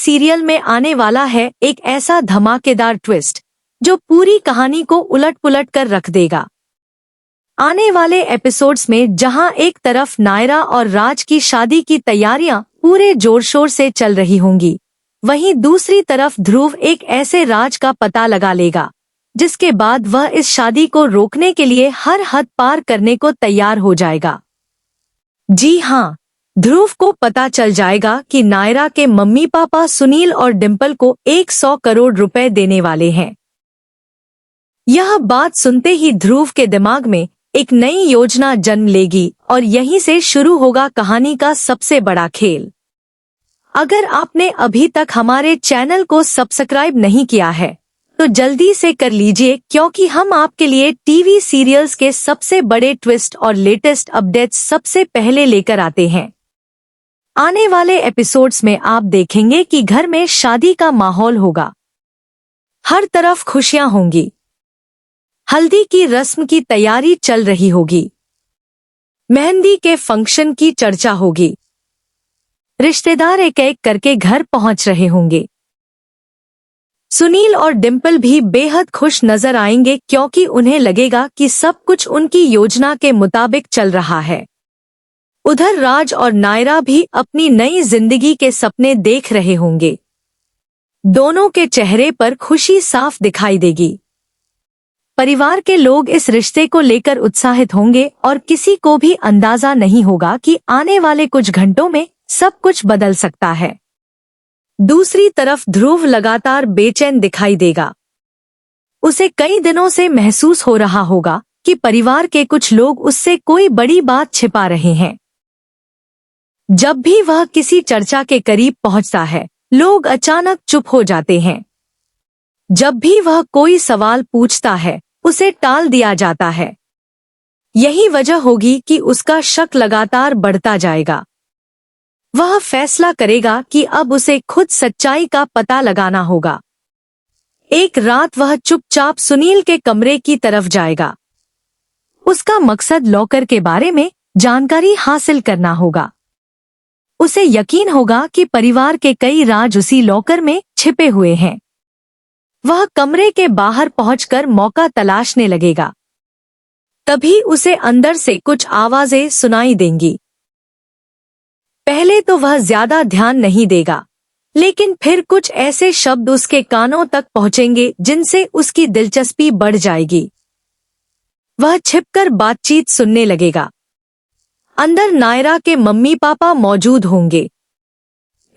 Serial में आने वाला है एक ऐसा धमाकेदार ट्विस्ट जो पूरी कहानी को उलट-पुलट कर रख देगा। आने वाले एपिसोड्स में जहां एक तरफ नायरा और राज की शादी की तैयारियां पूरे जोर शोर से चल रही होंगी, वहीं दूसरी तरफ ध्रुव एक ऐसे राज का पता लगा लेगा जिसके बाद वह इस शादी को रोकने के लिए हर हद पार करने को तैयार हो जाएगा। जी हाँ, ध्रुव को पता चल जाएगा कि नायरा के मम्मी पापा सुनील और डिम्पल को 100 करोड़ रुपए देने वाले हैं। यह बात सुनते ही ध्रुव के दिमाग में एक नई योजना जन्म लेगी और यहीं से शुरू होगा कहानी का सबसे बड़ा खेल। अगर आपने अभी तक हमारे चैनल को सब्सक्राइब नहीं किया है तो जल्दी से कर लीजिए, क्योंकि हम आपके लिए टीवी सीरियल्स के सबसे बड़े ट्विस्ट और लेटेस्ट अपडेट्स सबसे पहले लेकर आते हैं। आने वाले एपिसोड्स में आप देखेंगे कि घर में शादी का माहौल होगा, हर तरफ खुशियां होंगी, हल्दी की रस्म की तैयारी चल रही होगी, मेहंदी के फंक्शन की चर्चा होगी, रिश्तेदार एक एक करके घर पहुंच रहे होंगे। सुनील और डिम्पल भी बेहद खुश नजर आएंगे, क्योंकि उन्हें लगेगा कि सब कुछ उनकी योजना के मुताबिक चल रहा है। उधर राज और नायरा भी अपनी नई जिंदगी के सपने देख रहे होंगे। दोनों के चेहरे पर खुशी साफ दिखाई देगी। परिवार के लोग इस रिश्ते को लेकर उत्साहित होंगे और किसी को भी अंदाजा नहीं होगा कि आने वाले कुछ घंटों में सब कुछ बदल सकता है। दूसरी तरफ ध्रुव लगातार बेचैन दिखाई देगा। उसे कई दिनों से महसूस हो रहा होगा कि परिवार के कुछ लोग उससे कोई बड़ी बात छिपा रहे हैं। जब भी वह किसी चर्चा के करीब पहुंचता है, लोग अचानक चुप हो जाते हैं। जब भी वह कोई सवाल पूछता है, उसे टाल दिया जाता है। यही वजह होगी कि उसका शक लगातार बढ़ता जाएगा। वह फैसला करेगा कि अब उसे खुद सच्चाई का पता लगाना होगा। एक रात वह चुपचाप सुनील के कमरे की तरफ जाएगा। उसका मकसद लॉकर के बारे में जानकारी हासिल करना होगा। उसे यकीन होगा कि परिवार के कई राज उसी लॉकर में छिपे हुए हैं। वह कमरे के बाहर पहुंचकर मौका तलाशने लगेगा। तभी उसे अंदर से कुछ आवाजें सुनाई देंगी। पहले तो वह ज्यादा ध्यान नहीं देगा, लेकिन फिर कुछ ऐसे शब्द उसके कानों तक पहुंचेंगे जिनसे उसकी दिलचस्पी बढ़ जाएगी। वह छिपकर बातचीत सुनने लगेगा। अंदर नायरा के मम्मी पापा मौजूद होंगे।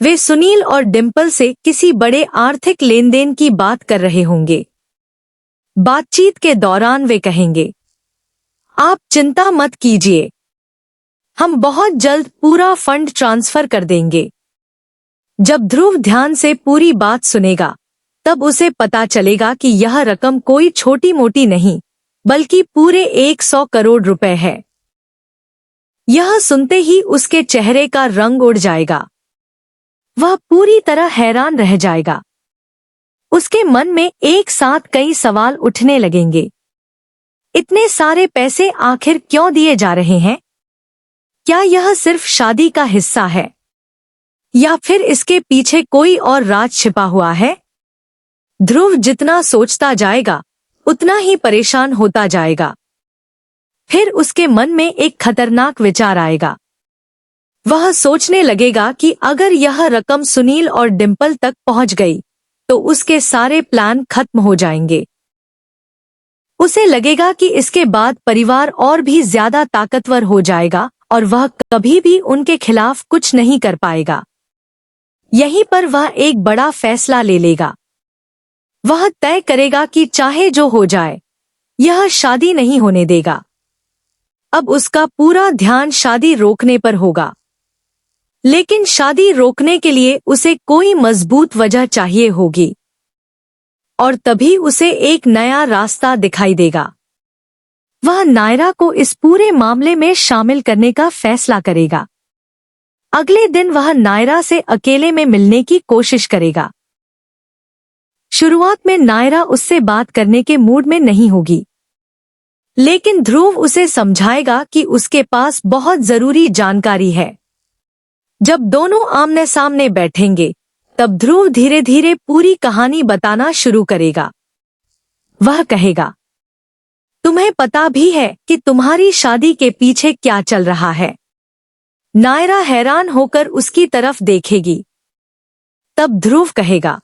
वे सुनील और डिम्पल से किसी बड़े आर्थिक लेनदेन की बात कर रहे होंगे। बातचीत के दौरान वे कहेंगे, आप चिंता मत कीजिए, हम बहुत जल्द पूरा फंड ट्रांसफर कर देंगे। जब ध्रुव ध्यान से पूरी बात सुनेगा, तब उसे पता चलेगा कि यह रकम कोई छोटी मोटी नहीं, बल्कि पूरे 100 करोड़ रुपए है। यह सुनते ही उसके चेहरे का रंग उड़ जाएगा। वह पूरी तरह हैरान रह जाएगा। उसके मन में एक साथ कई सवाल उठने लगेंगे। इतने सारे पैसे आखिर क्यों दिए जा रहे हैं? क्या यह सिर्फ शादी का हिस्सा है, या फिर इसके पीछे कोई और राज छिपा हुआ है? ध्रुव जितना सोचता जाएगा, उतना ही परेशान होता जाएगा। फिर उसके मन में एक खतरनाक विचार आएगा। वह सोचने लगेगा कि अगर यह रकम सुनील और डिम्पल तक पहुंच गई, तो उसके सारे प्लान खत्म हो जाएंगे। उसे लगेगा कि इसके बाद परिवार और भी ज्यादा ताकतवर हो जाएगा और वह कभी भी उनके खिलाफ कुछ नहीं कर पाएगा। यहीं पर वह एक बड़ा फैसला ले लेगा। वह तय करेगा कि चाहे जो हो जाए, यह शादी नहीं होने देगा। अब उसका पूरा ध्यान शादी रोकने पर होगा। लेकिन शादी रोकने के लिए उसे कोई मजबूत वजह चाहिए होगी, और तभी उसे एक नया रास्ता दिखाई देगा। वह नायरा को इस पूरे मामले में शामिल करने का फैसला करेगा। अगले दिन वह नायरा से अकेले में मिलने की कोशिश करेगा। शुरुआत में नायरा उससे बात करने के मूड में नहीं होगी, लेकिन ध्रुव उसे समझाएगा कि उसके पास बहुत जरूरी जानकारी है। जब दोनों आमने सामने बैठेंगे, तब ध्रुव धीरे धीरे पूरी कहानी बताना शुरू करेगा। वह कहेगा, तुम्हें पता भी है कि तुम्हारी शादी के पीछे क्या चल रहा है? नायरा हैरान होकर उसकी तरफ देखेगी। तब ध्रुव कहेगा,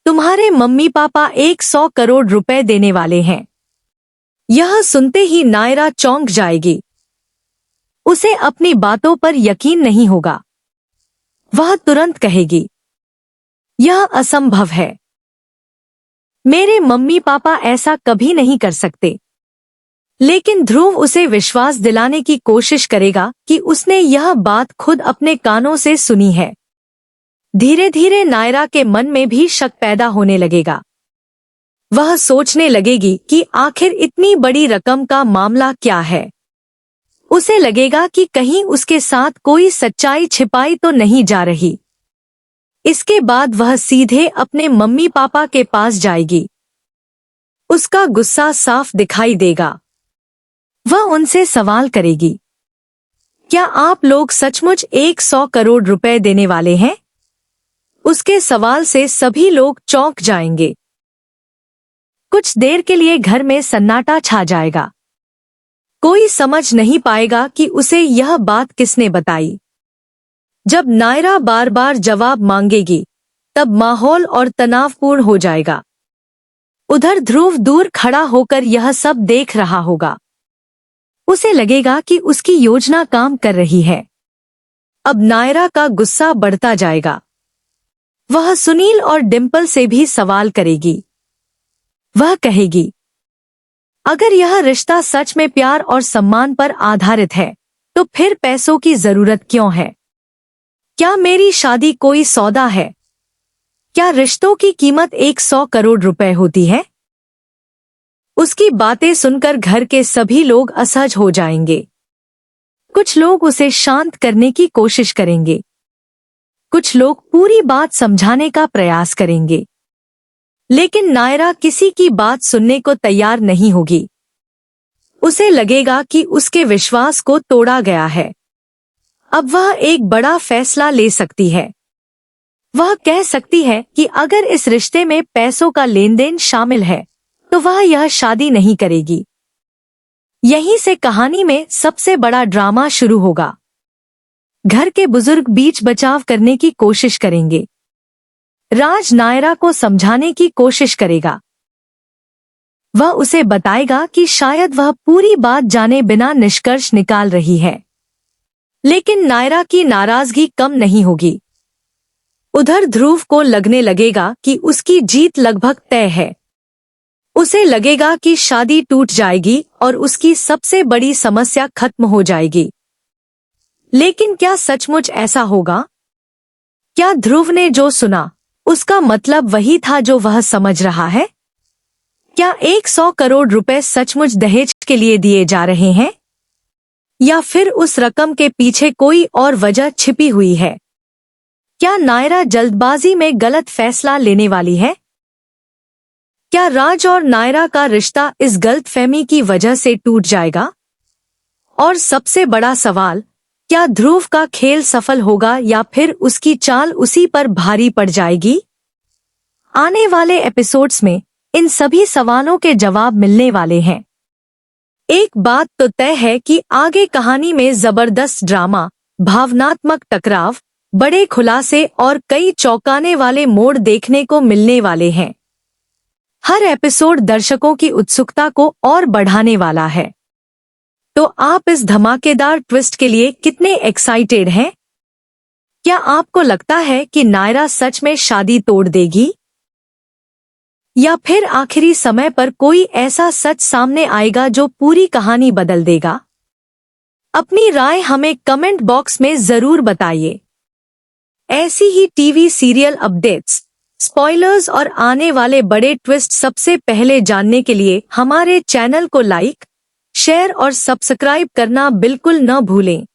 तुम्हारे मम्मी पापा 100 करोड़ रुपए देने वाले हैं। यह सुनते ही नायरा चौंक जाएगी। उसे अपनी बातों पर यकीन नहीं होगा। वह तुरंत कहेगी, यह असंभव है। मेरे मम्मी पापा ऐसा कभी नहीं कर सकते। लेकिन ध्रुव उसे विश्वास दिलाने की कोशिश करेगा कि उसने यह बात खुद अपने कानों से सुनी है। धीरे धीरे नायरा के मन में भी शक पैदा होने लगेगा। वह सोचने लगेगी कि आखिर इतनी बड़ी रकम का मामला क्या है। उसे लगेगा कि कहीं उसके साथ कोई सच्चाई छिपाई तो नहीं जा रही। इसके बाद वह सीधे अपने मम्मी पापा के पास जाएगी। उसका गुस्सा साफ दिखाई देगा। वह उनसे सवाल करेगी, क्या आप लोग सचमुच 100 करोड़ रुपए देने वाले हैं? उसके सवाल से सभी लोग चौंक जाएंगे। कुछ देर के लिए घर में सन्नाटा छा जाएगा। कोई समझ नहीं पाएगा कि उसे यह बात किसने बताई। जब नायरा बार बार जवाब मांगेगी, तब माहौल और तनावपूर्ण हो जाएगा। उधर ध्रुव दूर खड़ा होकर यह सब देख रहा होगा। उसे लगेगा कि उसकी योजना काम कर रही है। अब नायरा का गुस्सा बढ़ता जाएगा। वह सुनील और डिम्पल से भी सवाल करेगी। वह कहेगी, अगर यह रिश्ता सच में प्यार और सम्मान पर आधारित है, तो फिर पैसों की जरूरत क्यों है? क्या मेरी शादी कोई सौदा है? क्या रिश्तों की कीमत 100 करोड़ रुपए होती है? उसकी बातें सुनकर घर के सभी लोग असहज हो जाएंगे। कुछ लोग उसे शांत करने की कोशिश करेंगे। कुछ लोग पूरी बात समझाने का प्रयास करेंगे। लेकिन नायरा किसी की बात सुनने को तैयार नहीं होगी। उसे लगेगा कि उसके विश्वास को तोड़ा गया है। अब वह एक बड़ा फैसला ले सकती है। वह कह सकती है कि अगर इस रिश्ते में पैसों का लेन देन शामिल है, तो वह यह शादी नहीं करेगी। यहीं से कहानी में सबसे बड़ा ड्रामा शुरू होगा। घर के बुजुर्ग बीच बचाव करने की कोशिश करेंगे। राज नायरा को समझाने की कोशिश करेगा। वह उसे बताएगा कि शायद वह पूरी बात जाने बिना निष्कर्ष निकाल रही है। लेकिन नायरा की नाराजगी कम नहीं होगी। उधर ध्रुव को लगने लगेगा कि उसकी जीत लगभग तय है। उसे लगेगा कि शादी टूट जाएगी और उसकी सबसे बड़ी समस्या खत्म हो जाएगी। लेकिन क्या सचमुच ऐसा होगा? क्या ध्रुव ने जो सुना, उसका मतलब वही था जो वह समझ रहा है? क्या 100 करोड़ रुपए सचमुच दहेज के लिए दिए जा रहे हैं? या फिर उस रकम के पीछे कोई और वजह छिपी हुई है? क्या नायरा जल्दबाजी में गलत फैसला लेने वाली है? क्या राज और नायरा का रिश्ता इस गलतफहमी की वजह से टूट जाएगा? और सबसे बड़ा सवाल, क्या ध्रुव का खेल सफल होगा या फिर उसकी चाल उसी पर भारी पड़ जाएगी? आने वाले एपिसोड्स में इन सभी सवालों के जवाब मिलने वाले हैं। एक बात तो तय है कि आगे कहानी में जबरदस्त ड्रामा, भावनात्मक टकराव, बड़े खुलासे और कई चौंकाने वाले मोड़ देखने को मिलने वाले हैं। हर एपिसोड दर्शकों की उत्सुकता को और बढ़ाने वाला है। तो आप इस धमाकेदार ट्विस्ट के लिए कितने एक्साइटेड हैं? क्या आपको लगता है कि नायरा सच में शादी तोड़ देगी? या फिर आखिरी समय पर कोई ऐसा सच सामने आएगा जो पूरी कहानी बदल देगा? अपनी राय हमें कमेंट बॉक्स में जरूर बताइए। ऐसी ही टीवी सीरियल अपडेट्स, स्पॉयलर्स और आने वाले बड़े ट्विस्ट सबसे पहले जानने के लिए हमारे चैनल को लाइक, शेयर और सब्सक्राइब करना बिल्कुल न भूलें।